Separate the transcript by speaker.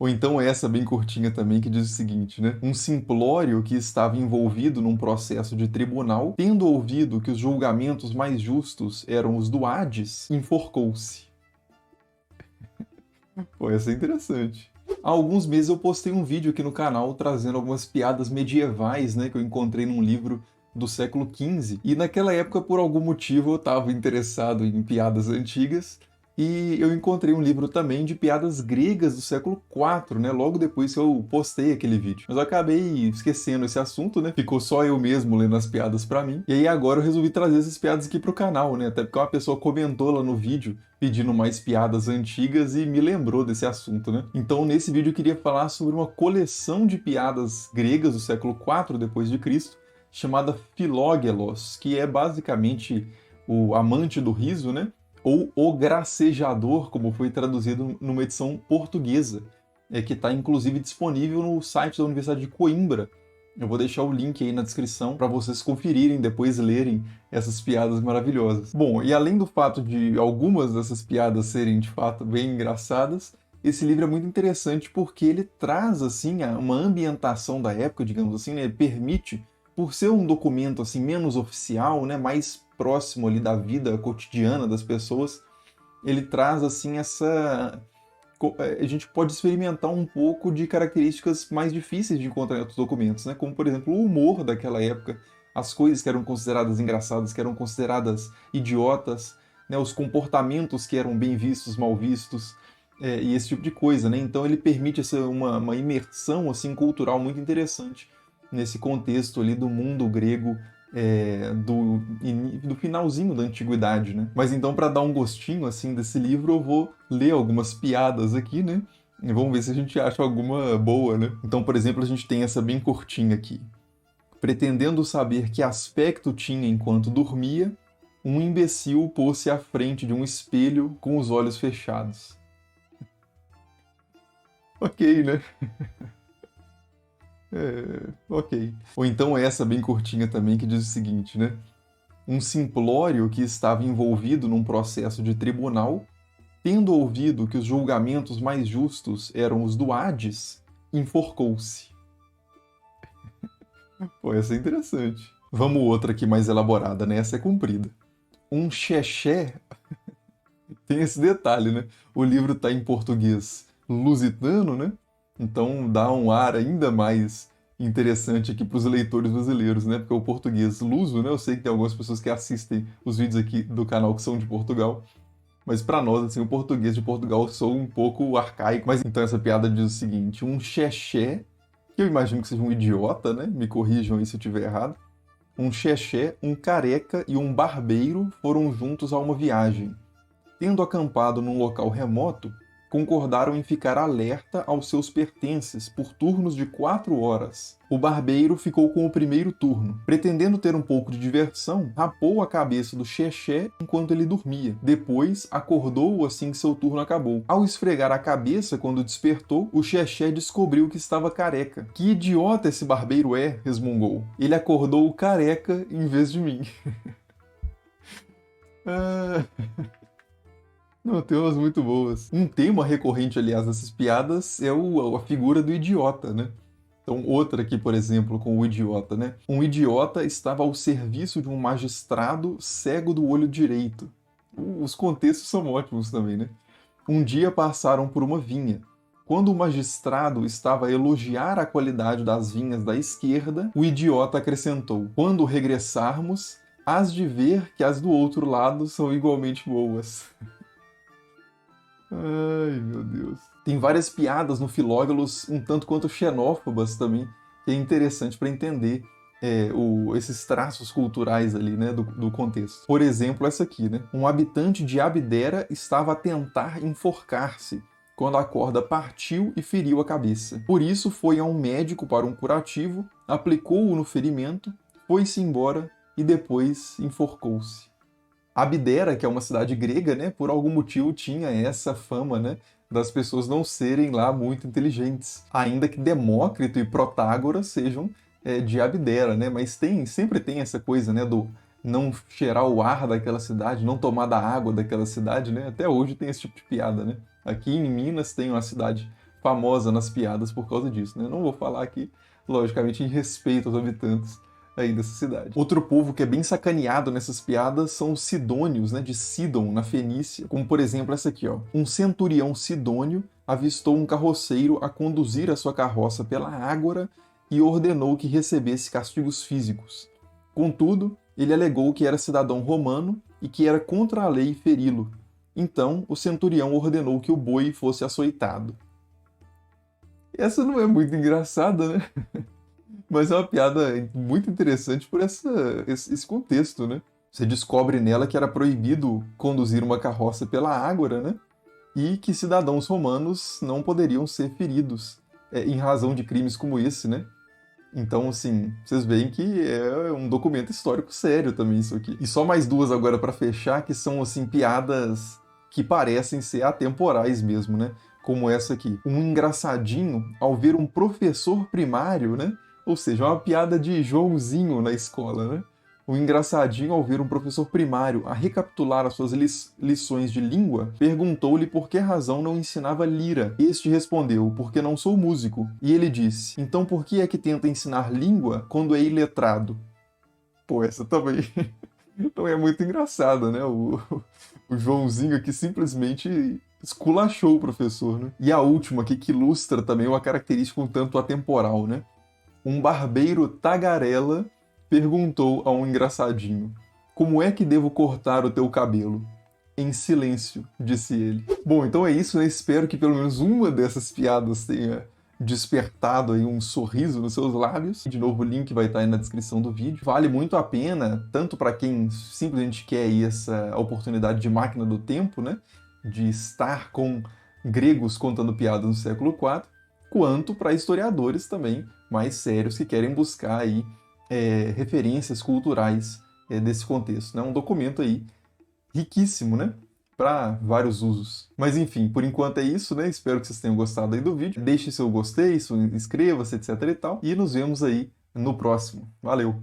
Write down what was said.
Speaker 1: Ou então essa bem curtinha também, que diz o seguinte, né? Um simplório que estava envolvido num processo de tribunal, tendo ouvido que os julgamentos mais justos eram os do Hades, enforcou-se. Pô, essa é interessante. Há alguns meses eu postei um vídeo aqui no canal trazendo algumas piadas medievais, né, que eu encontrei num livro do século XV. E naquela época, por algum motivo, eu estava interessado em piadas antigas e eu encontrei um livro também de piadas gregas do século IV, né, logo depois que eu postei aquele vídeo. Mas eu acabei esquecendo esse assunto, né, ficou só eu mesmo lendo as piadas pra mim. E aí agora eu resolvi trazer essas piadas aqui pro canal, né, até porque uma pessoa comentou lá no vídeo pedindo mais piadas antigas e me lembrou desse assunto, né? Então, nesse vídeo eu queria falar sobre uma coleção de piadas gregas do século IV depois de Cristo, chamada Filógelos, que é basicamente o amante do riso, né? Ou o gracejador, como foi traduzido numa edição portuguesa, que está inclusive disponível no site da Universidade de Coimbra. Eu vou deixar o link aí na descrição para vocês conferirem, depois lerem essas piadas maravilhosas. Bom, e além do fato de algumas dessas piadas serem de fato bem engraçadas, esse livro é muito interessante porque ele traz assim uma ambientação da época, digamos assim, né? Ele permite, por ser um documento assim menos oficial, né, mais próximo ali da vida cotidiana das pessoas, ele traz assim essa a gente pode experimentar um pouco de características mais difíceis de encontrar em outros documentos, né? Como, por exemplo, o humor daquela época, as coisas que eram consideradas engraçadas, que eram consideradas idiotas, né? Os comportamentos que eram bem vistos, mal vistos, e esse tipo de coisa, né? Então ele permite uma imersão assim, cultural muito interessante nesse contexto ali do mundo grego do finalzinho da antiguidade, né? Mas então, para dar um gostinho assim desse livro, eu vou ler algumas piadas aqui, né? E vamos ver se a gente acha alguma boa, né? Então, por exemplo, a gente tem essa bem curtinha aqui. Pretendendo saber que aspecto tinha enquanto dormia, um imbecil pôs-se à frente de um espelho com os olhos fechados. Ok, né? Ok. Ou então essa bem curtinha também que diz o seguinte, né? Um simplório que estava envolvido num processo de tribunal, tendo ouvido que os julgamentos mais justos eram os do Hades, enforcou-se. Pô, essa é interessante. Vamos outra aqui mais elaborada, né? Essa é comprida. Um xexé tem esse detalhe, né? O livro está em português lusitano, né? Então dá um ar ainda mais interessante aqui para os leitores brasileiros, né? Porque o português luso, né? Eu sei que tem algumas pessoas que assistem os vídeos aqui do canal que são de Portugal, mas para nós, assim, o português de Portugal soa um pouco arcaico. Mas então essa piada diz o seguinte: um xexé, que eu imagino que seja um idiota, né? Me corrijam aí se eu estiver errado. Um xexé, um careca e um barbeiro foram juntos a uma viagem. Tendo acampado num local remoto, concordaram em ficar alerta aos seus pertences por turnos de 4 horas. O barbeiro ficou com o primeiro turno. Pretendendo ter um pouco de diversão, rapou a cabeça do xexé enquanto ele dormia. Depois, acordou-o assim que seu turno acabou. Ao esfregar a cabeça quando despertou, o xexé descobriu que estava careca. Que idiota esse barbeiro é, resmungou. Ele acordou careca em vez de mim. Ah... Não, tem umas muito boas. Um tema recorrente, aliás, dessas piadas é a figura do idiota, né? Então, outra aqui, por exemplo, com o idiota, né? Um idiota estava ao serviço de um magistrado cego do olho direito. Os contextos são ótimos também, né? Um dia passaram por uma vinha. Quando o magistrado estava a elogiar a qualidade das vinhas da esquerda, o idiota acrescentou: quando regressarmos, hás de ver que as do outro lado são igualmente boas. Ai, meu Deus. Tem várias piadas no Filógalos, um tanto quanto xenófobas também, que é interessante para entender esses traços culturais ali, né, do contexto. Por exemplo, essa aqui, né? Um habitante de Abdera estava a tentar enforcar-se quando a corda partiu e feriu a cabeça. Por isso foi a um médico para um curativo, aplicou-o no ferimento, foi-se embora e depois enforcou-se. Abdera, que é uma cidade grega, né, por algum motivo tinha essa fama, né, das pessoas não serem lá muito inteligentes, ainda que Demócrito e Protágoras sejam de Abdera, né, mas sempre tem essa coisa, né, do não cheirar o ar daquela cidade, não tomar da água daquela cidade, né, até hoje tem esse tipo de piada, né. Aqui em Minas tem uma cidade famosa nas piadas por causa disso, né? Não vou falar aqui, logicamente, em respeito aos habitantes aí dessa cidade. Outro povo que é bem sacaneado nessas piadas são os sidônios, né, de Sidon, na Fenícia. Como, por exemplo, essa aqui, ó. Um centurião sidônio avistou um carroceiro a conduzir a sua carroça pela ágora e ordenou que recebesse castigos físicos. Contudo, ele alegou que era cidadão romano e que era contra a lei feri-lo. Então, o centurião ordenou que o boi fosse açoitado. Essa não é muito engraçada, né? Mas é uma piada muito interessante por esse contexto, né? Você descobre nela que era proibido conduzir uma carroça pela ágora, né? E que cidadãos romanos não poderiam ser feridos em razão de crimes como esse, né? Então, assim, vocês veem que é um documento histórico sério também isso aqui. E só mais duas agora para fechar, que são, assim, piadas que parecem ser atemporais mesmo, né? Como essa aqui. Um engraçadinho ao ver um professor primário, né? Ou seja, uma piada de Joãozinho na escola, né? Um engraçadinho ao ver um professor primário a recapitular as suas lições de língua, perguntou-lhe por que razão não ensinava lira. Este respondeu, porque não sou músico. E ele disse, então por que é que tenta ensinar língua quando é iletrado? Pô, essa também não é muito engraçada, né? O Joãozinho aqui simplesmente esculachou o professor, né? E a última aqui que ilustra também uma característica um tanto atemporal, né? Um barbeiro tagarela perguntou a um engraçadinho: como é que devo cortar o teu cabelo? Em silêncio, disse ele. Bom, então é isso, né? Espero que pelo menos uma dessas piadas tenha despertado aí um sorriso nos seus lábios. De novo, o link vai estar aí na descrição do vídeo. Vale muito a pena, tanto para quem simplesmente quer aí essa oportunidade de máquina do tempo, né? De estar com gregos contando piadas no século IV, quanto para historiadores também mais sérios que querem buscar aí referências culturais desse contexto. É um documento aí riquíssimo, né? Para vários usos. Mas enfim, por enquanto é isso, né? Espero que vocês tenham gostado aí do vídeo. Deixe seu gostei, inscreva-se, etc e tal. E nos vemos aí no próximo. Valeu!